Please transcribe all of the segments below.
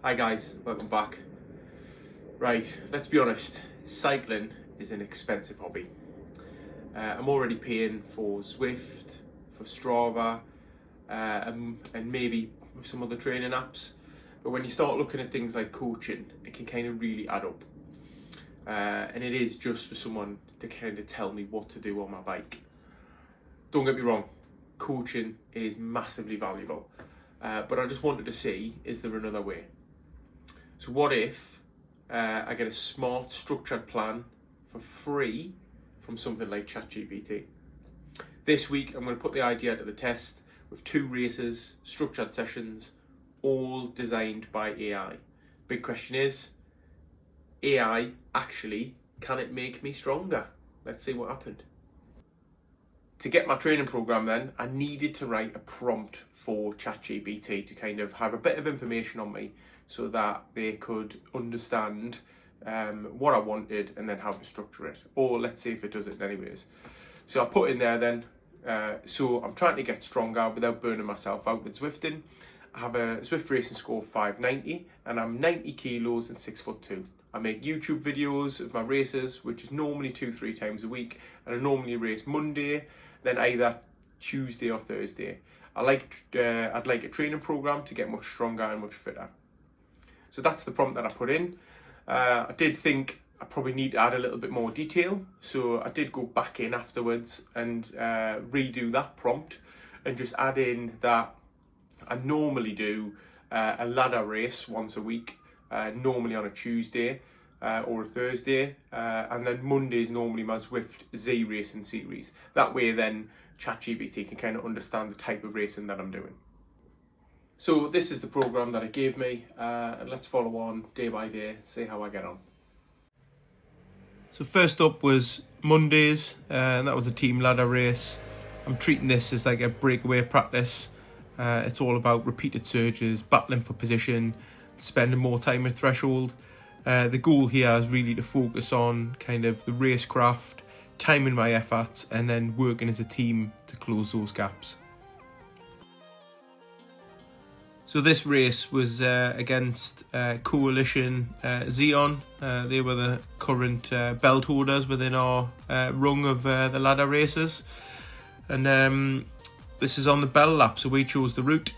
Hi guys, welcome back. Right, let's be honest, cycling is an expensive hobby. I'm already paying for Zwift, for Strava, and maybe some other training apps. But when you start looking at things like coaching, it can kind of really add up. And it is just for someone to kind of tell me what to do on my bike. Don't get me wrong, coaching is massively valuable. But I just wanted to see, is there another way? So what if I get a smart, structured plan for free from something like ChatGPT? This week, I'm going to put the idea to the test with 2 races, structured sessions, all designed by AI. Big question is, AI actually, can it make me stronger? Let's see what happened. To get my training program then, I needed to write a prompt for ChatGPT to kind of have a bit of information on me so that they could understand what I wanted and then how to structure it. Or let's see if it does it anyways. So I put in there then, so I'm trying to get stronger without burning myself out with Zwifting. I have a Zwift racing score of 590 and I'm 90 kilos and 6'2". I make YouTube videos of my races, which is normally 2-3 times a week, and I normally race Monday, then either Tuesday or Thursday. I'd like a training program to get much stronger and much fitter. So that's the prompt that I put in. I did think I probably need to add a little bit more detail, so I did go back in afterwards and redo that prompt and just add in that I normally do a ladder race once a week, normally on a Tuesday or a Thursday, and then Monday is normally my Zwift ZRacing series. That way then ChatGPT can kind of understand the type of racing that I'm doing. So this is the program that it gave me, and let's follow on day by day, see how I get on. So first up was Mondays, and that was a team ladder race. I'm treating this as like a breakaway practice. It's all about repeated surges, battling for position, spending more time at threshold. The goal here is really to focus on kind of the racecraft, timing my efforts, and then working as a team to close those gaps. So this race was against Coalition Xeon. They were the current belt holders within our rung of the ladder races. And this is on the bell lap, so we chose the route.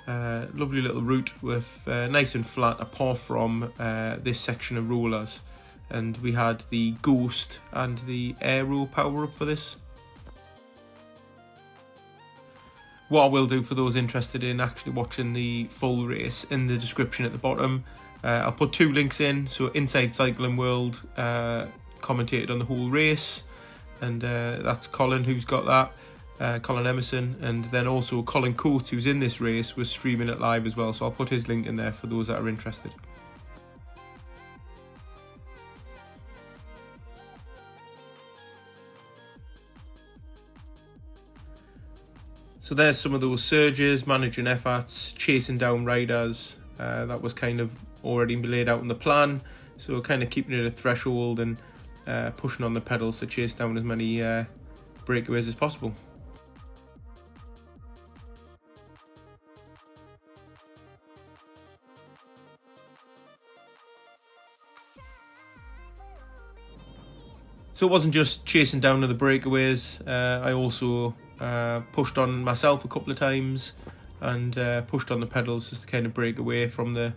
Lovely little route with nice and flat apart from this section of rollers. And we had the Ghost and the Aero power up for this. What I will do for those interested in actually watching the full race, in the description at the bottom, I'll put 2 links in. So Inside Cycling World commentated on the whole race, and that's Colin who's got that, Colin Emerson, and then also Colin Coates, who's in this race, was streaming it live as well, so I'll put his link in there for those that are interested. So there's some of those surges, managing efforts, chasing down riders. That was kind of already laid out in the plan. So kind of keeping it at threshold and pushing on the pedals to chase down as many breakaways as possible. So it wasn't just chasing down to the breakaways. I also pushed on myself a couple of times and pushed on the pedals just to kind of break away from the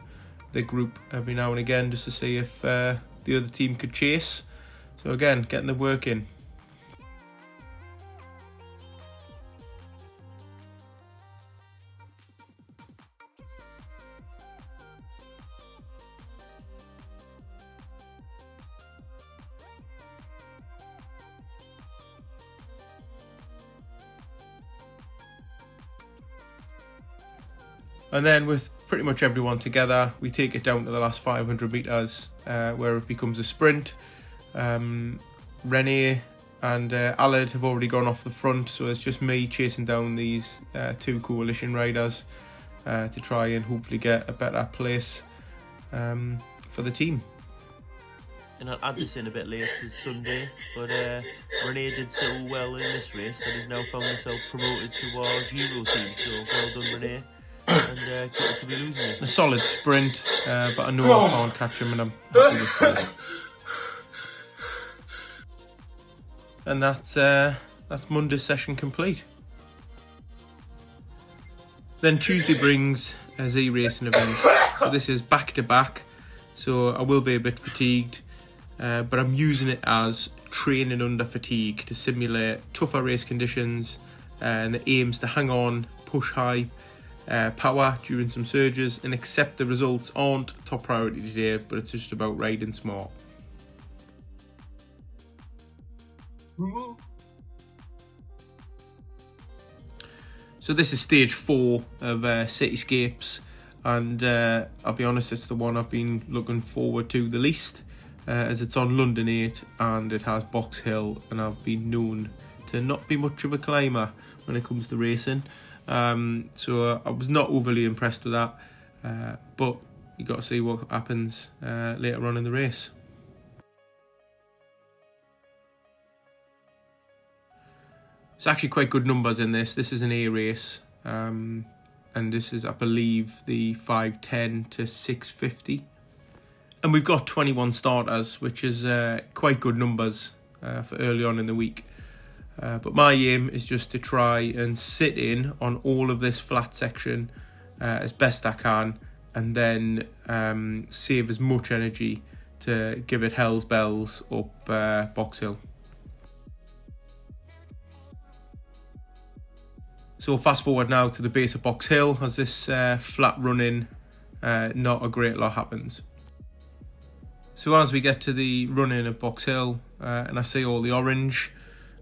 group every now and again, just to see if the other team could chase. So again, getting the work in. And then with pretty much everyone together, we take it down to the last 500 metres where it becomes a sprint. Rene and Aled have already gone off the front, so it's just me chasing down these 2 Coalition riders to try and hopefully get a better place for the team. And I'll add this in a bit later to Sunday, but Rene did so well in this race that he's now found himself promoted to our Giro team, so well done Rene. and to be losing A it. solid sprint, but I know I can't catch him, and I'm happy with that. And that's Monday's session complete. Then Tuesday brings a ZRacing event. So this is back to back, so I will be a bit fatigued, but I'm using it as training under fatigue to simulate tougher race conditions, and the aims to hang on, push high, power during some surges, and accept the results aren't top priority today, but it's just about riding smart. So this is stage 4 of Cityscapes, and I'll be honest, it's the one I've been looking forward to the least, as it's on London 8 and it has Boxhill, and I've been known to not be much of a climber when it comes to racing, so I was not overly impressed with that, but you got to see what happens later on in the race. It's actually quite good numbers in this. This is an A race, and this is, I believe, the 510 to 650. And we've got 21 starters, which is quite good numbers for early on in the week. But my aim is just to try and sit in on all of this flat section as best I can, and then save as much energy to give it hell's bells up Boxhill. So fast forward now to the base of Boxhill, as this flat running, not a great lot happens. So as we get to the run-in of Boxhill, and I see all the orange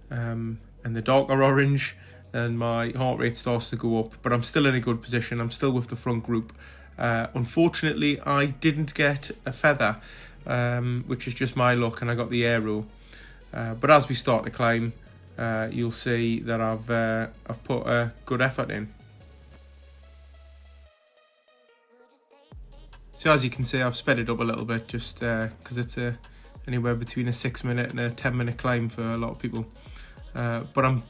and the darker orange, and my heart rate starts to go up, but I'm still in a good position. I'm still with the front group. Unfortunately, I didn't get a feather, which is just my luck, and I got the aero. But as we start to climb, you'll see that I've put a good effort in. So as you can see, I've sped it up a little bit, just because it's anywhere between a 6-minute and a 10-minute climb for a lot of people. But I'm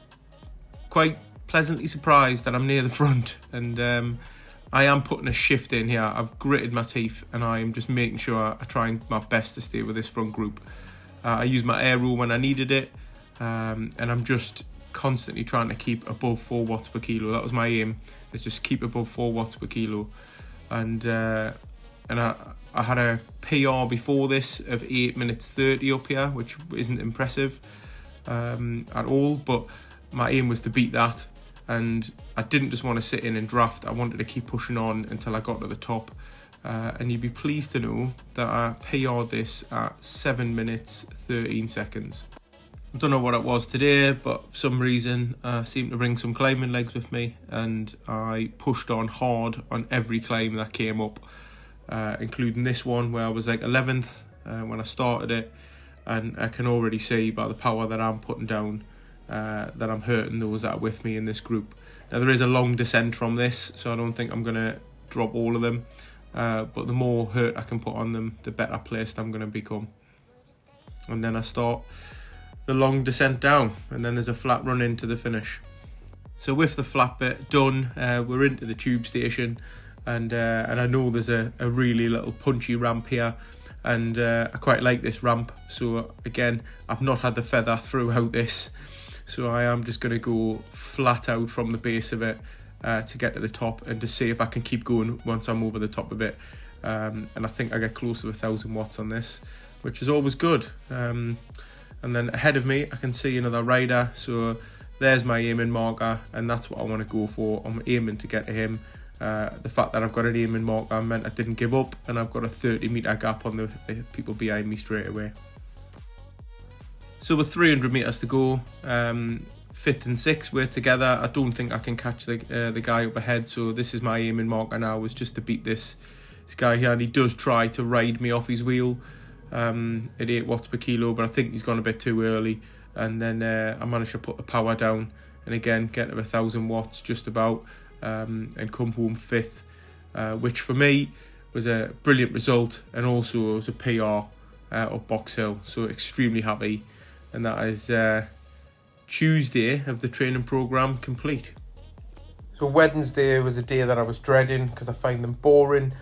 quite pleasantly surprised that I'm near the front, and I am putting a shift in here. I've gritted my teeth, and I am just making sure I try my best to stay with this front group. I used my air rule when I needed it, and I'm just constantly trying to keep above 4 watts per kilo. That was my aim, is just keep above 4 watts per kilo. And I had a PR before this of 8 minutes 30 up here, which isn't impressive at all, but my aim was to beat that, and I didn't just want to sit in and draft. I wanted to keep pushing on until I got to the top, and you'd be pleased to know that I PR'd this at 7 minutes 13 seconds. I don't know what it was today, but for some reason I seemed to bring some climbing legs with me, and I pushed on hard on every climb that came up, including this one where I was like 11th when I started it, and I can already see by the power that I'm putting down that I'm hurting those that are with me in this group. Now there is a long descent from this, so I don't think I'm going to drop all of them, but the more hurt I can put on them, the better placed I'm going to become. And then I start the long descent down, and then there's a flat run into the finish. So with the flat bit done, we're into the tube station, and I know there's a really little punchy ramp here, and I quite like this ramp. So again, I've not had the feather throughout this, so I am just going to go flat out from the base of it to get to the top, and to see if I can keep going once I'm over the top of it. And I think I get close to 1,000 watts on this, which is always good. And then ahead of me I can see another rider, so there's my aiming marker, and that's what I want to go for. I'm aiming to get to him. The fact that I've got an aiming marker meant I didn't give up, and I've got a 30-metre gap on the people behind me straight away. So with 300 metres to go, 5th and 6th we're together. I don't think I can catch the guy up ahead, so this is my aiming marker now, is just to beat this guy here, and he does try to ride me off his wheel at 8 watts per kilo, but I think he's gone a bit too early, and then I managed to put the power down, and again get to 1,000 watts just about, and come home 5th, which for me was a brilliant result, and also it was a PR up Boxhill, so extremely happy. And that is Tuesday of the training programme complete. So Wednesday was a day that I was dreading because I find them boring,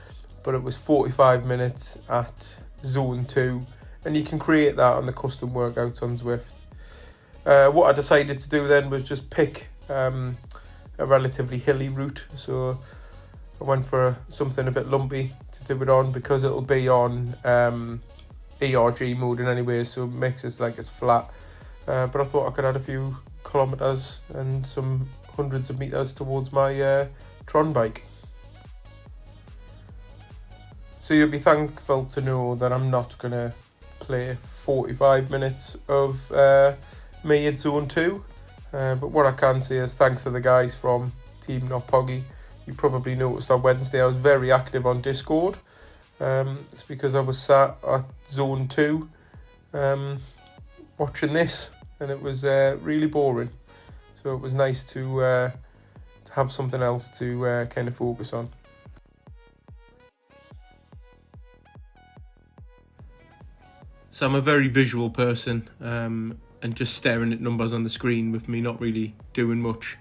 but it was 45 minutes at Zone 2, and you can create that on the custom workouts on Zwift. What I decided to do then was just pick a relatively hilly route, so I went for something a bit lumpy to do it on because it'll be on ERG mode in any way, so it makes it like it's flat. But I thought I could add a few kilometres and some hundreds of metres towards my Tron bike. So you'll be thankful to know that I'm not going to play 45 minutes of me at Zone 2. But what I can say is thanks to the guys from Team Not Poggy. You probably noticed on Wednesday I was very active on Discord. It's because I was sat at Zone 2 watching this, and it was really boring. So it was nice to have something else to kind of focus on. So I'm a very visual person, and just staring at numbers on the screen with me not really doing much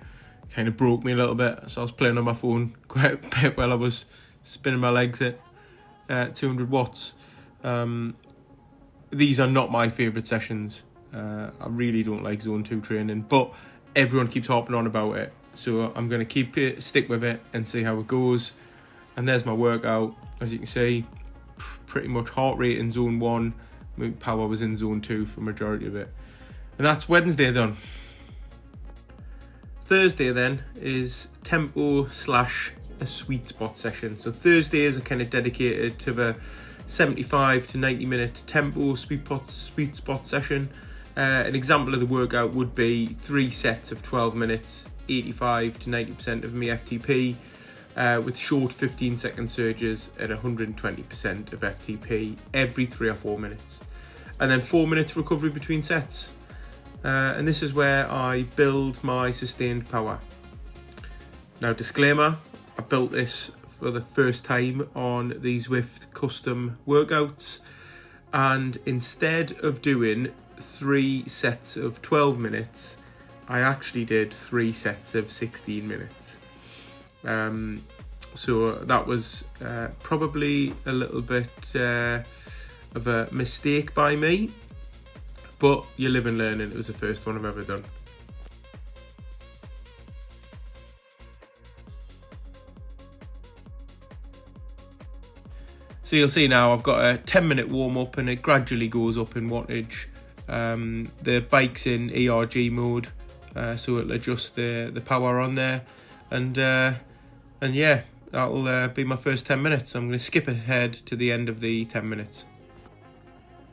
kind of broke me a little bit. So I was playing on my phone quite a bit while I was spinning my legs at 200 watts. These are not my favourite sessions. I really don't like Zone 2 training, but everyone keeps harping on about it, so I'm going to stick with it and see how it goes. And there's my workout. As you can see, pretty much heart rate in Zone 1, power was in Zone 2 for the majority of it. And that's Wednesday done. Thursday then is tempo / a sweet spot session. So Thursdays are kind of dedicated to the 75 to 90 minute tempo sweet spot session. An example of the workout would be 3 sets of 12 minutes, 85 to 90% of my FTP, with short 15-second surges at 120% of FTP every 3 or 4 minutes. And then 4 minutes recovery between sets. And this is where I build my sustained power. Now, disclaimer, I built this for the first time on the Zwift custom workouts, and instead of doing 3 sets of 12 minutes, I actually did 3 sets of 16 minutes. So that was probably a little bit of a mistake by me, but you live and learn, and it was the first one I've ever done. So you'll see now I've got a 10-minute warm-up, and it gradually goes up in wattage. The bike's in ERG mode, so it'll adjust the power on there, and yeah, that'll be my first 10 minutes. I'm going to skip ahead to the end of the 10 minutes.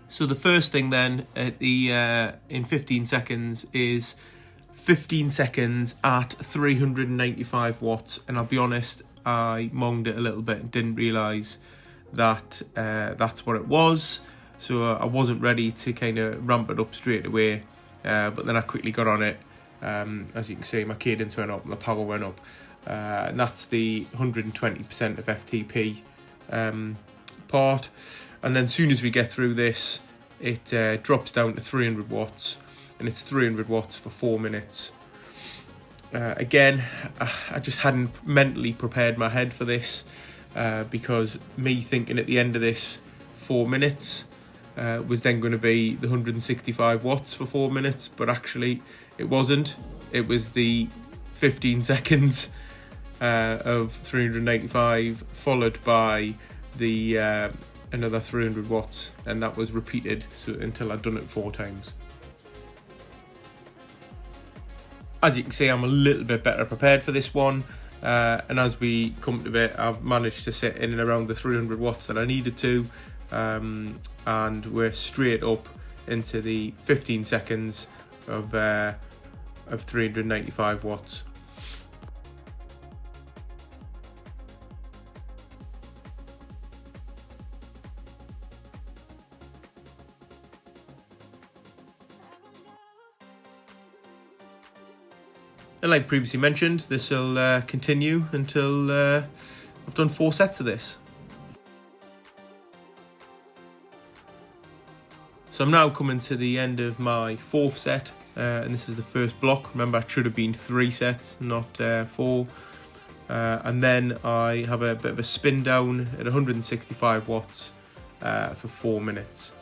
So the first thing then at in 15 seconds is 15 seconds at 395 watts, and I'll be honest, I monged it a little bit and didn't realise that that's what it was. So I wasn't ready to kind of ramp it up straight away, but then I quickly got on it. As you can see, my cadence went up, my power went up, and that's the 120% of FTP part. And then as soon as we get through this, it drops down to 300 watts, and it's 300 watts for 4 minutes. Again, I just hadn't mentally prepared my head for this, because me thinking at the end of this 4 minutes was then going to be the 165 watts for 4 minutes, but actually it wasn't. It was the 15 seconds of 395 followed by the another 300 watts, and that was repeated until I'd done it 4 times. As you can see, I'm a little bit better prepared for this one, and as we come to it, I've managed to sit in and around the 300 watts that I needed to, and we're straight up into the 15 seconds of 395 watts. And like previously mentioned, this will continue until I've done 4 sets of this. So I'm now coming to the end of my 4th set, and this is the first block. Remember, it should have been 3 sets, not 4. and then I have a bit of a spin down at 165 watts for 4 minutes.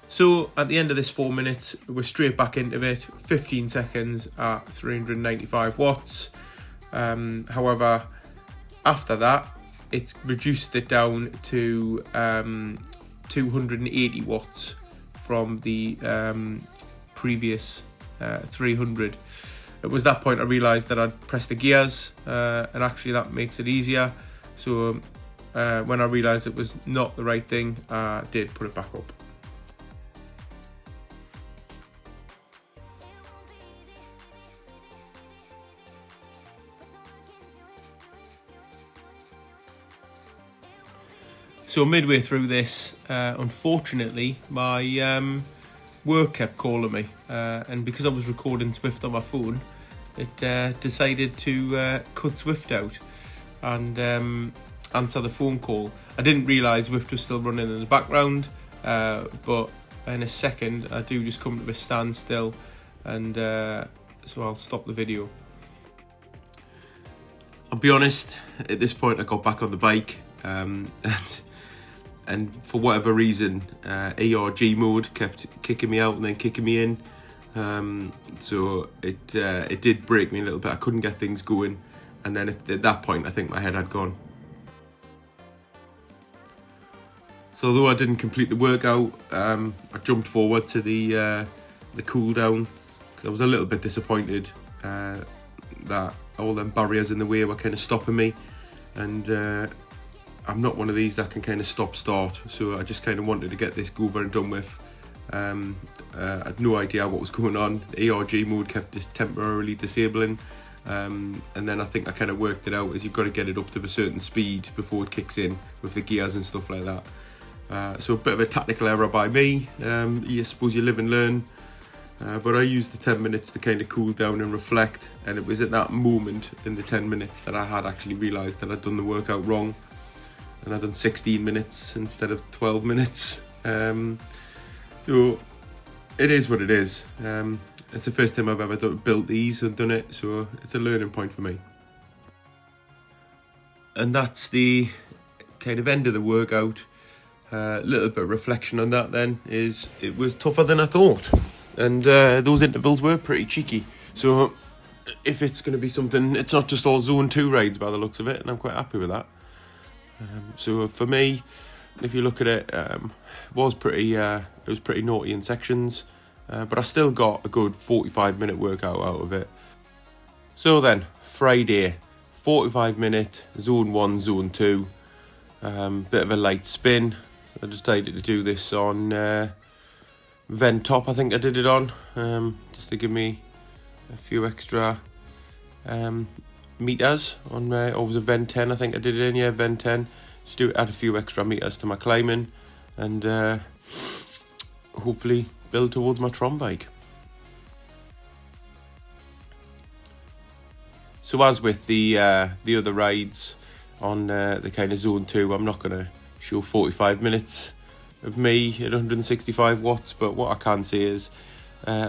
So at the end of this 4 minutes, we're straight back into it, 15 seconds at 395 watts. However, after that, it's reduced it down to 280 watts from the previous 300. It was that point I realised that I'd pressed the gears, and actually that makes it easier. So when I realised it was not the right thing, I did put it back up. So midway through this, unfortunately, my work kept calling me, and because I was recording Zwift on my phone, it decided to cut Zwift out and answer the phone call. I didn't realise Zwift was still running in the background, but in a second I do just come to a standstill, and so I'll stop the video. I'll be honest, at this point I got back on the bike, and for whatever reason, ARG mode kept kicking me out and then kicking me in. So it did break me a little bit. I couldn't get things going, and then at that point, I think my head had gone. So although I didn't complete the workout, I jumped forward to the cool down, because I was a little bit disappointed that all them barriers in the way were kind of stopping me, and I'm not one of these that can kind of stop-start, so I just kind of wanted to get this over and done with. I had no idea what was going on. The ARG mode kept just temporarily disabling, and then I think I kind of worked it out as you've got to get it up to a certain speed before it kicks in with the gears and stuff like that. So a bit of a tactical error by me. I suppose you live and learn. But I used the 10 minutes to kind of cool down and reflect, and it was at that moment in the 10 minutes that I had actually realised that I'd done the workout wrong, and I'd done 16 minutes instead of 12 minutes. So it is what it is. It's the first time I've ever built these and done it, so it's a learning point for me. And that's the kind of end of the workout. A little bit of reflection on that then is it was tougher than I thought, and those intervals were pretty cheeky. So if it's going to be something, it's not just all zone 2 rides by the looks of it, and I'm quite happy with that. So for me, if you look at it, it was pretty naughty in sections, but I still got a good 45-minute workout out of it. So then, Friday, 45-minute, zone 1, zone 2, bit of a light spin. I decided to do this on Vent Top, I think I did it on, just to give me a few extra meters on or was it Vent 10, I think I did it in, yeah, Vent 10, just to add a few extra meters to my climbing, and hopefully build towards my Tron bike. So as with the other rides on the kind of zone 2, I'm not going to show 45 minutes of me at 165 watts, but what I can say is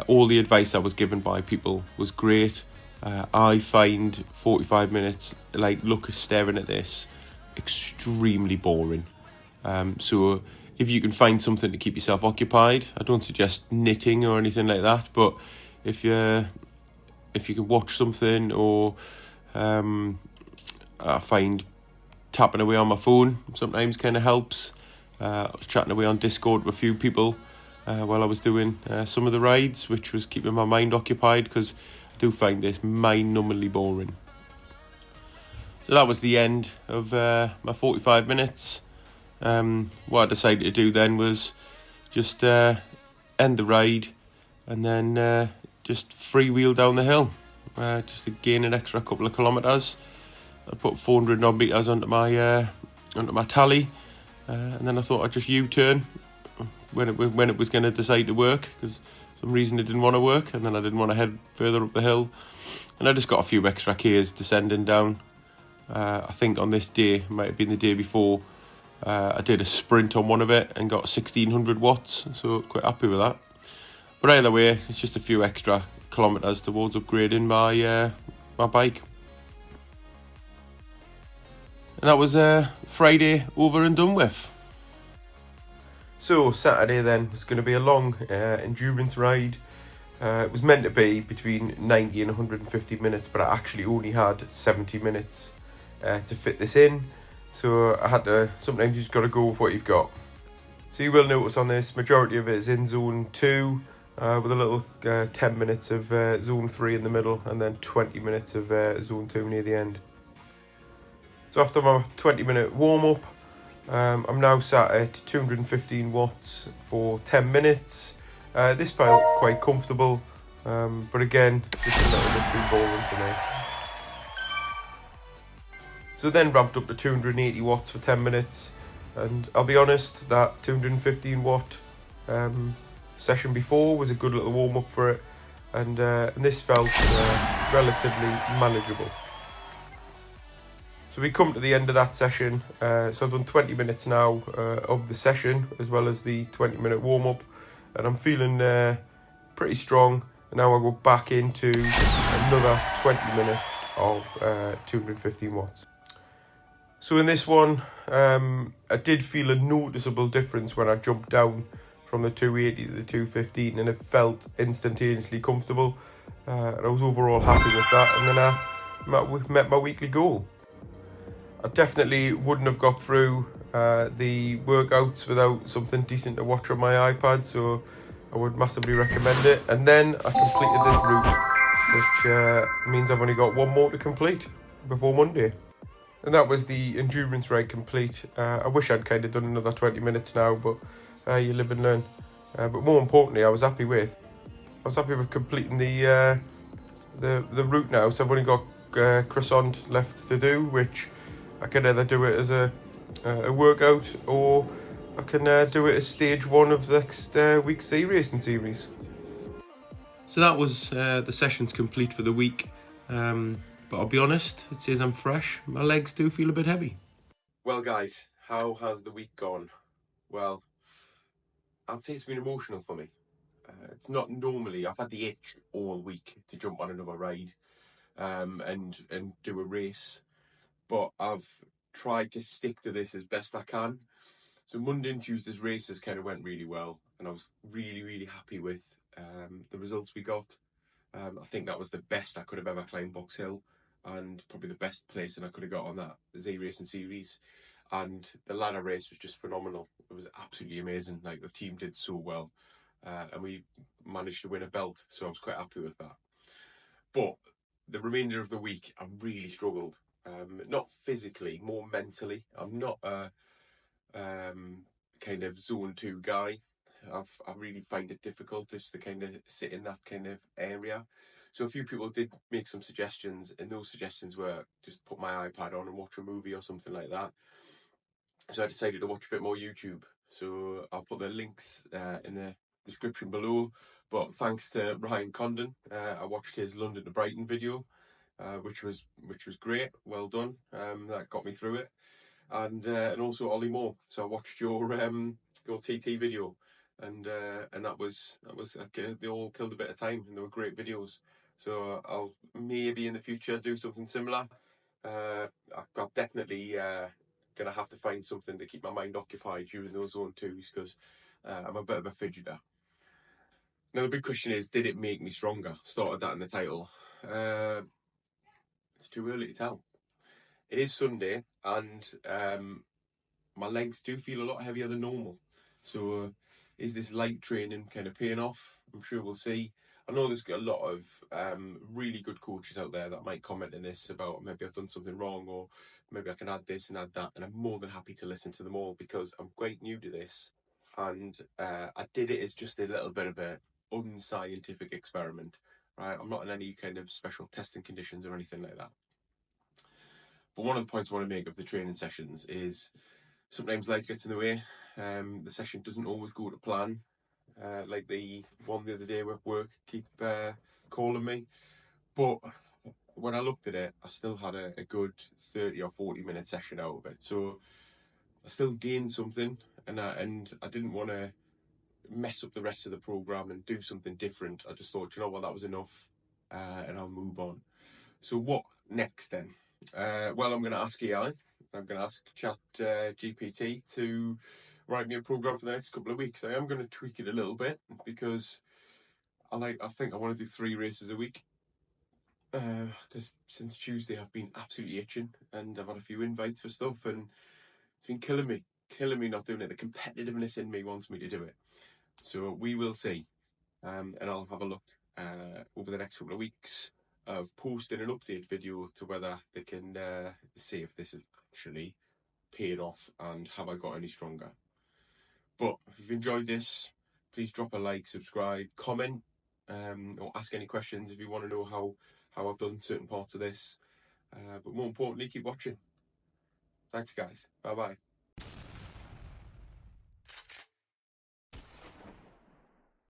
all the advice I was given by people was great. I find 45 minutes, like staring at this, extremely boring. So if you can find something to keep yourself occupied, I don't suggest knitting or anything like that, but if you can watch something, or I find tapping away on my phone sometimes kind of helps. I was chatting away on Discord with a few people while I was doing some of the rides, which was keeping my mind occupied, because I do find this mind-numbingly boring. So that was the end of my 45 minutes. What I decided to do then was just end the ride and then just freewheel down the hill, just to gain an extra couple of kilometres. I put 400 odd metres onto my tally, and then I thought I'd just U-turn when it was going to decide to work, because for some reason it didn't want to work, and then I didn't want to head further up the hill, and I just got a few extra Ks descending down. I think on this day, might have been the day before, I did a sprint on one of it and got 1600 watts, so quite happy with that. But either way, it's just a few extra kilometres towards upgrading my bike. And that was Friday over and done with. So Saturday then was going to be a long endurance ride. It was meant to be between 90 and 150 minutes, but I actually only had 70 minutes to fit this in. So I had to, sometimes you just got to go with what you've got. So you will notice on this, majority of it is in zone 2, with a little 10 minutes of zone 3 in the middle, and then 20 minutes of zone 2 near the end. So after my 20-minute warm-up, I'm now sat at 215 watts for 10 minutes. This felt quite comfortable, but again, just a little bit too boring for me. So then ramped up to 280 watts for 10 minutes, and I'll be honest, that 215 watt session before was a good little warm-up for it, and this felt relatively manageable. So we come to the end of that session, so I've done 20 minutes now of the session, as well as the 20-minute warm-up, and I'm feeling pretty strong. And now I'll go back into another 20 minutes of 215 watts. So in this one, I did feel a noticeable difference when I jumped down from the 280 to the 215, and it felt instantaneously comfortable, and I was overall happy with that, and then I met my weekly goal. I definitely wouldn't have got through the workouts without something decent to watch on my iPad, so I would massively recommend it. And then I completed this route, which means I've only got one more to complete before Monday. And that was the endurance ride complete. I wish I'd kind of done another 20 minutes now, but you live and learn. But more importantly, I was happy with completing the route now. So I've only got croissant left to do, which I can either do it as a workout, or I can do it as stage 1 of next week's ZRacing series. So that was the sessions complete for the week. But I'll be honest, it says I'm fresh. My legs do feel a bit heavy. Well guys, how has the week gone? Well, I'd say it's been emotional for me. It's not normally, I've had the itch all week to jump on another ride and do a race. But I've tried to stick to this as best I can. So Monday and Tuesday's races kind of went really well, and I was really happy with the results we got. I think that was the best I could have ever climbed Boxhill, and probably the best placing I could have got on that ZRacing series. And the ladder race was just phenomenal. It was absolutely amazing. Like, the team did so well, and we managed to win a belt, so I was quite happy with that. But the remainder of the week, I really struggled. Not physically, more mentally. I'm not a kind of zone 2 guy. I really find it difficult just to kind of sit in that kind of area. So a few people did make some suggestions, and those suggestions were just put my iPad on and watch a movie or something like that. So I decided to watch a bit more YouTube. So I'll put the links in the description below. But thanks to Ryan Condon, I watched his London to Brighton video, which was great. Well done. That got me through it. And also Ollie Moore. So I watched your TT video, and that was like, they all killed a bit of time, and they were great videos. So I'll maybe in the future do something similar. I'm definitely gonna have to find something to keep my mind occupied during those zone 2s, because I'm a bit of a fidgeter. Now the big question is, did it make me stronger? Started that in the title. It's too early to tell. It is Sunday, and my legs do feel a lot heavier than normal. So is this light training kind of paying off? I'm sure we'll see. I know there's a lot of really good coaches out there that might comment on this about maybe I've done something wrong, or maybe I can add this and add that, and I'm more than happy to listen to them all, because I'm quite new to this, and I did it as just a little bit of a unscientific experiment, right? I'm not in any kind of special testing conditions or anything like that. But one of the points I want to make of the training sessions is sometimes life gets in the way. The session doesn't always go to plan. Like the one the other day with work keep calling me. But when I looked at it, I still had a good 30 or 40 minute session out of it. So I still gained something, and I didn't want to mess up the rest of the programme and do something different. I just thought, you know what, that was enough, and I'll move on. So what next then? Well, I'm going to ask AI. I'm going to ask ChatGPT to write me a program for the next couple of weeks. I am going to tweak it a little bit because I think I want to do 3 races a week. Because since Tuesday I've been absolutely itching, and I've had a few invites for stuff, and it's been killing me not doing it. The competitiveness in me wants me to do it. So we will see. And I'll have a look over the next couple of weeks of posting an update video to whether they can see if this has actually paid off and have I got any stronger. But if you've enjoyed this, please drop a like, subscribe, comment, or ask any questions if you want to know how I've done certain parts of this. But more importantly, keep watching. Thanks, guys. Bye bye.